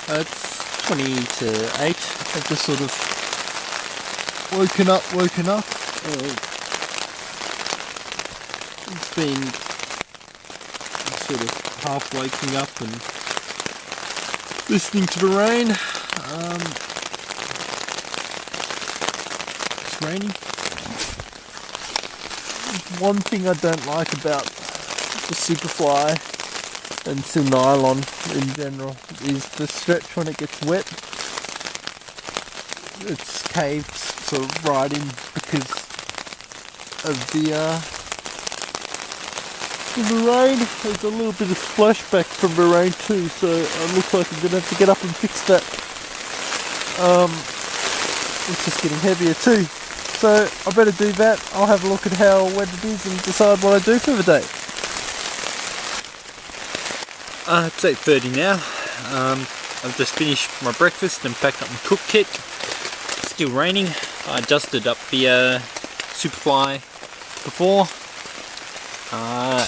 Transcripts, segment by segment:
It's 20 to 8. I've just sort of woken up. It's been sort of half waking up and listening to the rain. It's raining. One thing I don't like about the Superfly and Sil Nylon in general is the stretch when it gets wet. It's caved sort of right in because of the rain. There's a little bit of splashback from the rain too, so it looks like I'm going to have to get up and fix that. It's just getting heavier too. So I better do that. I'll have a look at how wet it is and decide what I do for the day. It's 8:30 now. I've just finished my breakfast and packed up my cook kit. Still raining. I adjusted up the Superfly before,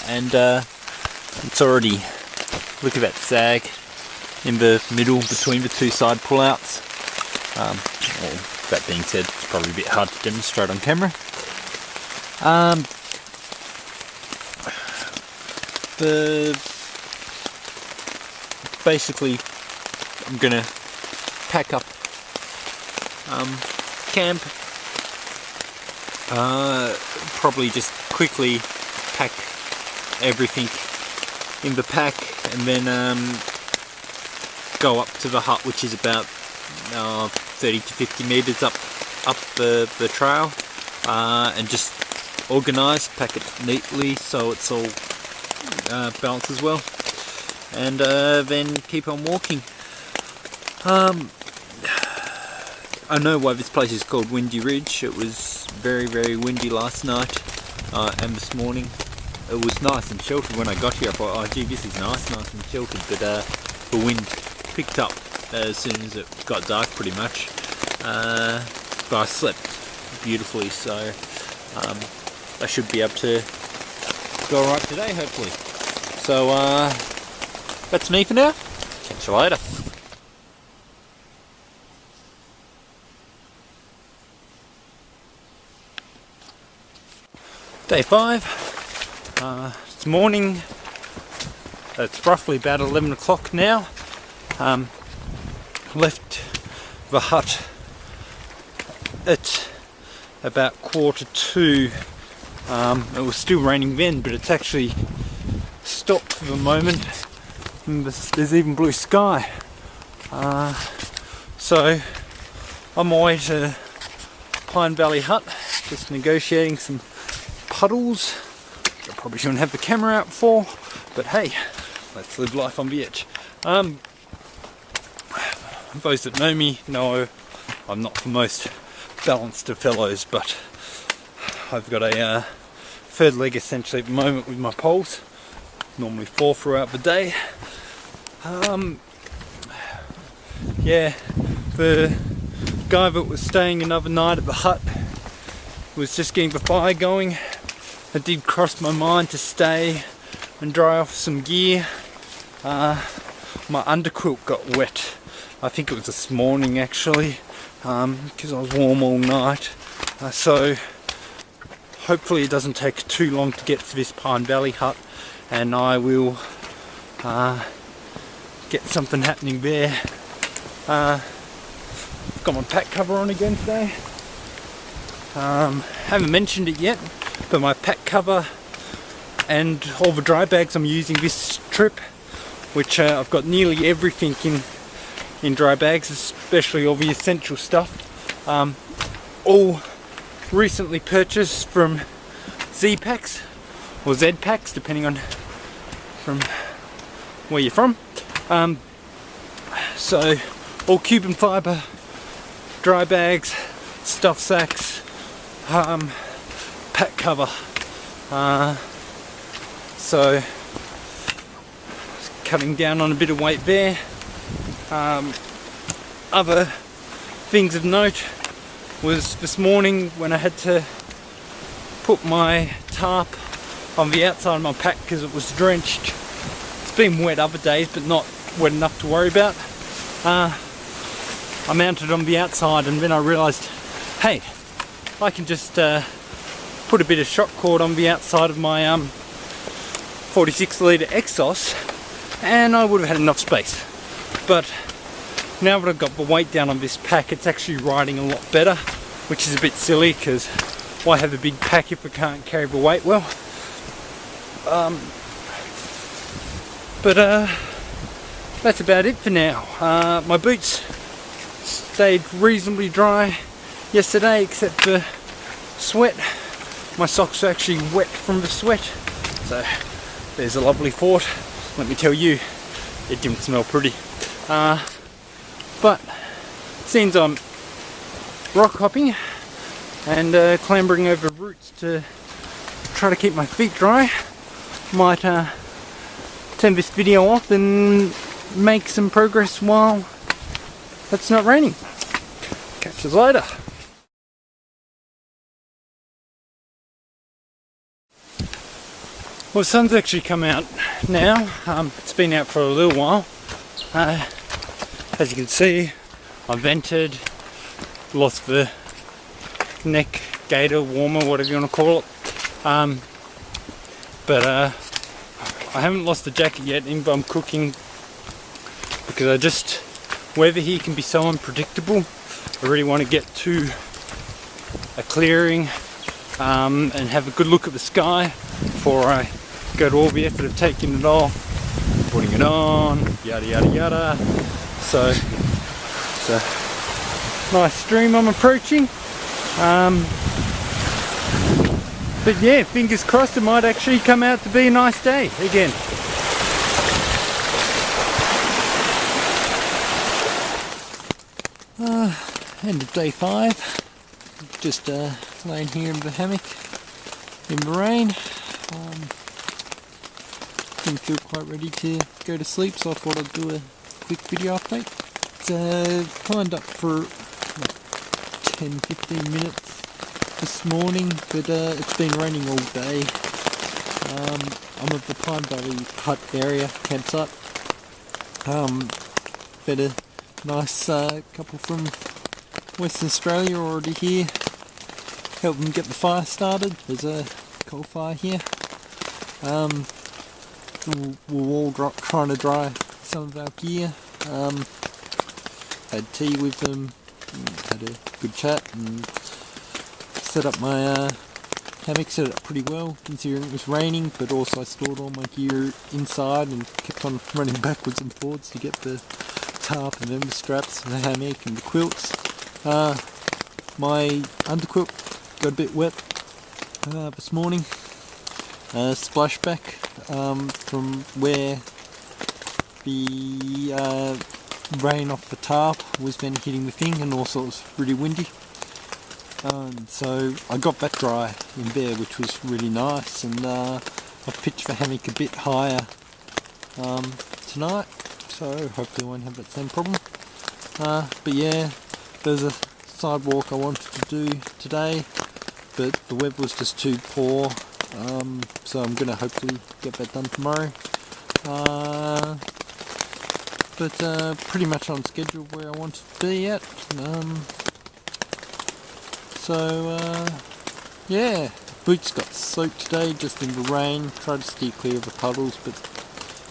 and it's already, look at that sag in the middle between the two side pullouts. Well, that being said, it's probably a bit hard to demonstrate on camera. Basically, I'm gonna pack up camp. Probably just quickly pack everything in the pack, and then go up to the hut, which is about 30 to 50 meters up the trail, and just organize, pack it neatly so it's all balanced as well, and then keep on walking. I know why this place is called Windy Ridge. It was very, very windy last night and this morning. It was nice and sheltered when I got here. I thought, oh gee, this is nice and sheltered, but the wind picked up as soon as it got dark pretty much. But I slept beautifully, so I should be able to go alright today, hopefully. So that's me for now. Catch you later. Day 5. It's morning. It's roughly about 11 o'clock now. Left the hut at about 1:45. It was still raining then, but it's actually stopped for the moment. And there's even blue sky. So on my way to Pine Valley Hut, just negotiating some puddles. I probably shouldn't have the camera out for, but hey, let's live life on the edge. Those that know me know I'm not the most balanced of fellows, but I've got a third leg essentially at the moment with my poles. Normally 4 throughout the day. Yeah, the guy that was staying another night at the hut was just getting the fire going. It did cross my mind to stay and dry off some gear. My underquilt got wet. I think it was this morning actually, because I was warm all night. So hopefully it doesn't take too long to get to this Pine Valley Hut, and I will get something happening there. Got my pack cover on again today. Haven't mentioned it yet, but my pack cover and all the dry bags I'm using this trip, which I've got nearly everything in dry bags, especially all the essential stuff, all recently purchased from Z Packs or Z Packs, depending on from where you're from. So all Cuban fibre dry bags, stuff sacks, pack cover. So cutting down on a bit of weight there. Other things of note was this morning when I had to put my tarp on the outside of my pack because it was drenched. It's been wet other days, but not wet enough to worry about. I mounted on the outside, and then I realised, hey, I can just put a bit of shock cord on the outside of my 46 litre exhaust, and I would have had enough space. But now that I've got the weight down on this pack, it's actually riding a lot better, which is a bit silly because why have a big pack if we can't carry the weight well? That's about it for now. My boots stayed reasonably dry yesterday except for sweat. My socks are actually wet from the sweat, so there's a lovely thought. Let me tell you, it didn't smell pretty. But since I'm rock hopping and clambering over roots to try to keep my feet dry, might turn this video off and make some progress while it's not raining. Catch us later. Well, the sun's actually come out now. It's been out for a little while. As you can see, I vented, lost the neck gaiter, warmer, whatever you want to call it. But I haven't lost the jacket yet, but I'm cooking because weather here can be so unpredictable. I really want to get to a clearing and have a good look at the sky before I go to all the effort of taking it off, putting it on, yada yada yada. So it's a nice stream I'm approaching. But yeah, fingers crossed it might actually come out to be a nice day again. End of day 5. Just laying here in the hammock in the rain. Didn't feel quite ready to go to sleep, so I thought I'd do a quick video update. It's climbed up for like 10-15 minutes this morning, but it's been raining all day. I'm at the Pine Valley hut area, campsite. But a nice couple from Western Australia already here. Help them get the fire started. There's a coal fire here. We're all trying to dry some of our gear. Had tea with them, had a good chat, and set up my hammock, set it up pretty well considering it was raining, but also I stored all my gear inside and kept on running backwards and forwards to get the tarp and then the straps and the hammock and the quilts. My underquilt got a bit wet this morning. Splashback from where the rain off the tarp was then hitting the thing, and also it was really windy. So I got that dry in there, which was really nice, and I've pitched the hammock a bit higher tonight, so hopefully I won't have that same problem. But yeah, there's a sidewalk I wanted to do today, but the weather was just too poor, so I'm going to hopefully get that done tomorrow. But pretty much on schedule where I wanted to be at. Yeah, boots got soaked today just in the rain. Tried to steer clear of the puddles, but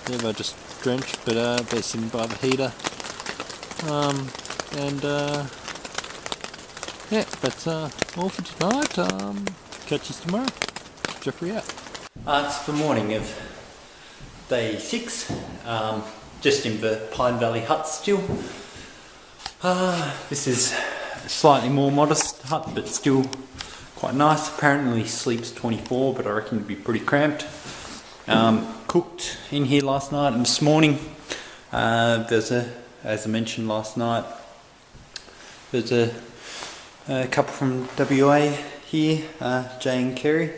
yeah, they're just drenched, but they're sitting by the heater. Yeah, that's all for tonight. Catch you tomorrow. Jeffrey out. It's the morning of day 6, just in the Pine Valley hut still. This is a slightly more modest hut, but still quite nice. Apparently sleeps 24, but I reckon it'd be pretty cramped. Cooked in here last night and this morning. There's as I mentioned last night, there's a couple from WA here, Jay and Kerry.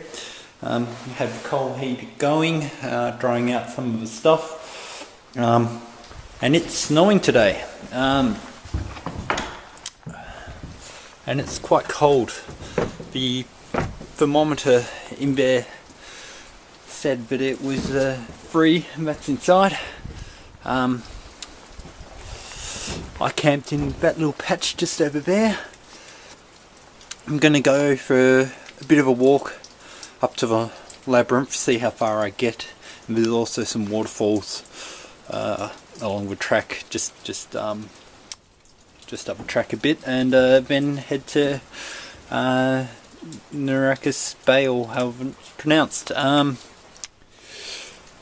Have the coal heater going, drying out some of the stuff, and it's snowing today, and it's quite cold. The thermometer in there said that it was 3, and that's inside. I camped in that little patch just over there. I'm going to go for a bit of a walk up to the labyrinth, see how far I get. And there's also some waterfalls along the track, just up the track a bit, and then head to Naracus Bay, or however it's pronounced.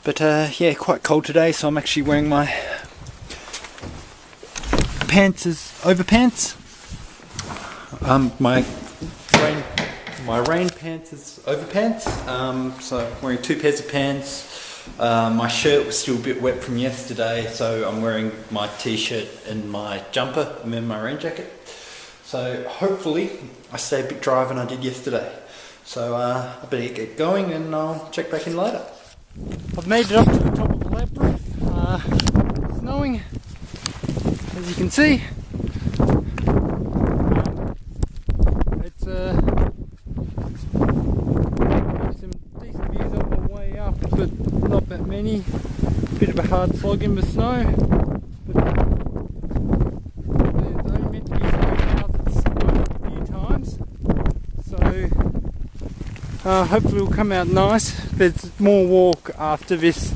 But yeah, quite cold today, so I'm actually wearing my pants as overpants. My rain pants as overpants. So I'm wearing 2 pairs of pants. My shirt was still a bit wet from yesterday, so I'm wearing my t-shirt and my jumper and then my rain jacket. So hopefully I stay a bit drier than I did yesterday. So I better get going and I'll check back in later. I've made it up to the top of the labyrinth. It's snowing, as you can see. It's some decent views on the way up, but not that many. Bit of a hard slog in the snow. But there's only meant to be snow showers a few times. So hopefully it'll come out nice. There's more walk after this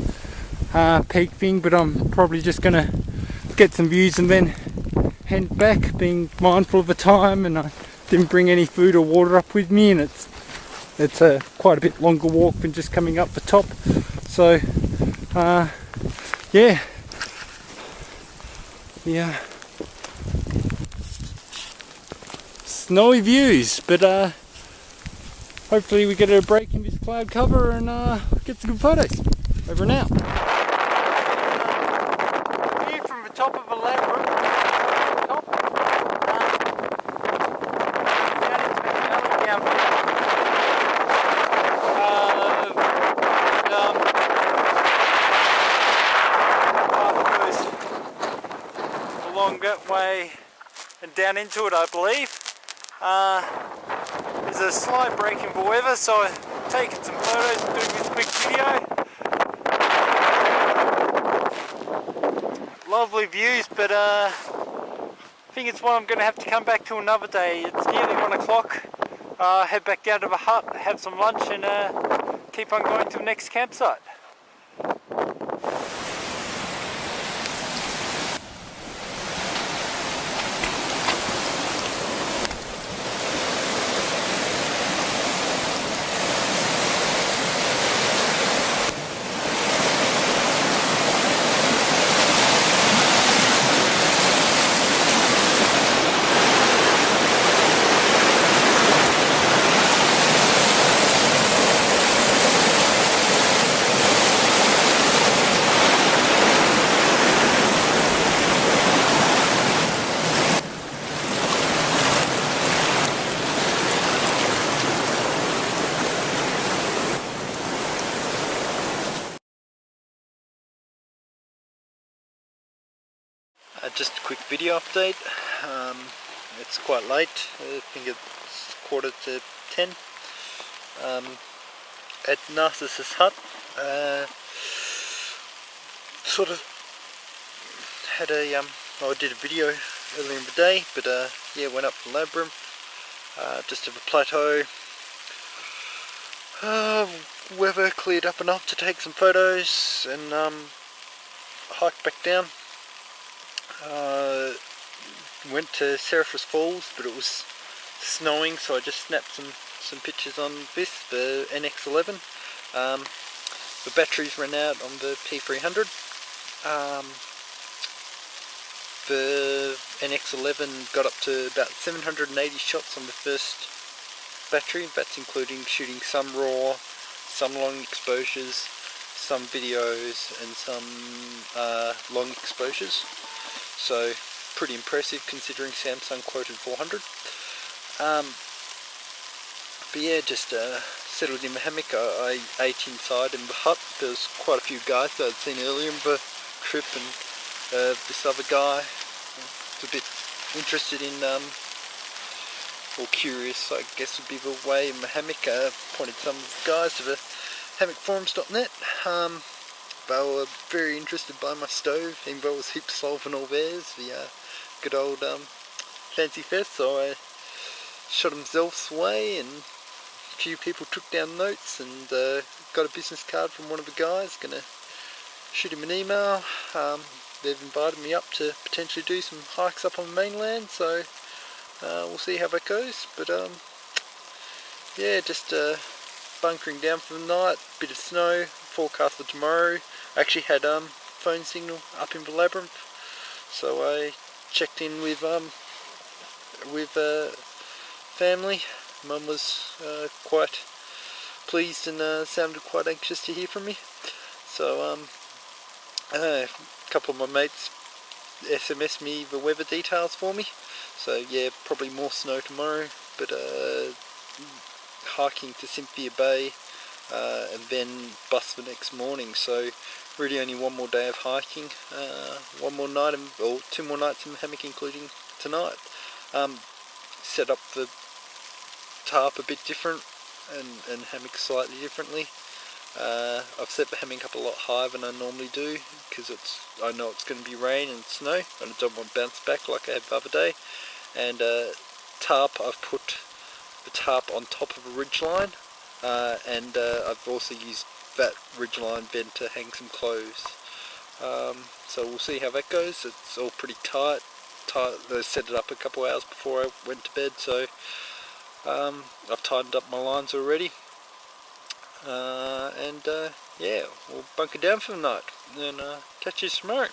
peak thing, but I'm probably just going to get some views and then head back, being mindful of the time, and I didn't bring any food or water up with me, and it's a quite a bit longer walk than just coming up the top. So yeah, snowy views, but hopefully we get a break in this cloud cover and get some good photos. Over and out. View from the top of the labyrinth. Along that way and down into it, I believe. There's a slight break in the weather, so I've taken some photos and doing this quick video. Lovely views, but I think it's one I'm going to have to come back to another day. It's nearly 1 o'clock. Head back down to the hut, have some lunch, and keep on going to the next campsite. Just a quick video update. It's quite late. I think it's 9:45. At Narcissus Hut, sort of had a I did a video earlier in the day, but yeah, went up the labyrinth, just to the plateau. Weather cleared up enough to take some photos and hike back down. Went to Seraphis Falls, but it was snowing, so I just snapped some pictures on this, the NX11. The batteries ran out on the P300. The NX11 got up to about 780 shots on the first battery. That's including shooting some raw, some long exposures, some videos, and some long exposures. So pretty impressive considering Samsung quoted 400. But yeah, just settled in my hammock. I ate inside in the hut. There was quite a few guys that I'd seen earlier in the trip, and this other guy was a bit interested in, or curious, I guess would be the way, in my hammock. Pointed some of the guys to the hammockforums.net. They were very interested by my stove, even though it was heaps slower than all theirs. The good old fancy fest, so I shot himself away, and a few people took down notes, and got a business card from one of the guys. Gonna shoot him an email. They've invited me up to potentially do some hikes up on the mainland, so we'll see how that goes. But yeah, just bunkering down for the night. Bit of snow forecast for tomorrow. I actually had phone signal up in the labyrinth, so I checked in with family. Mum was quite pleased and sounded quite anxious to hear from me. So a couple of my mates SMS me the weather details for me. So yeah, probably more snow tomorrow, but hiking to Cynthia Bay and then bus the next morning. So really only one more day of hiking, one more night or 2 more nights in the hammock, including tonight. Set up the tarp a bit different and hammock slightly differently. I've set the hammock up a lot higher than I normally do, because I know it's going to be rain and snow, and I don't want to bounce back like I had the other day. And tarp, I've put the tarp on top of a ridgeline, and I've also used that ridgeline then to hang some clothes. So we'll see how that goes. It's all pretty tight. I set it up a couple hours before I went to bed, so I've tightened up my lines already. And yeah, we'll bunker down for the night, and catch you tomorrow.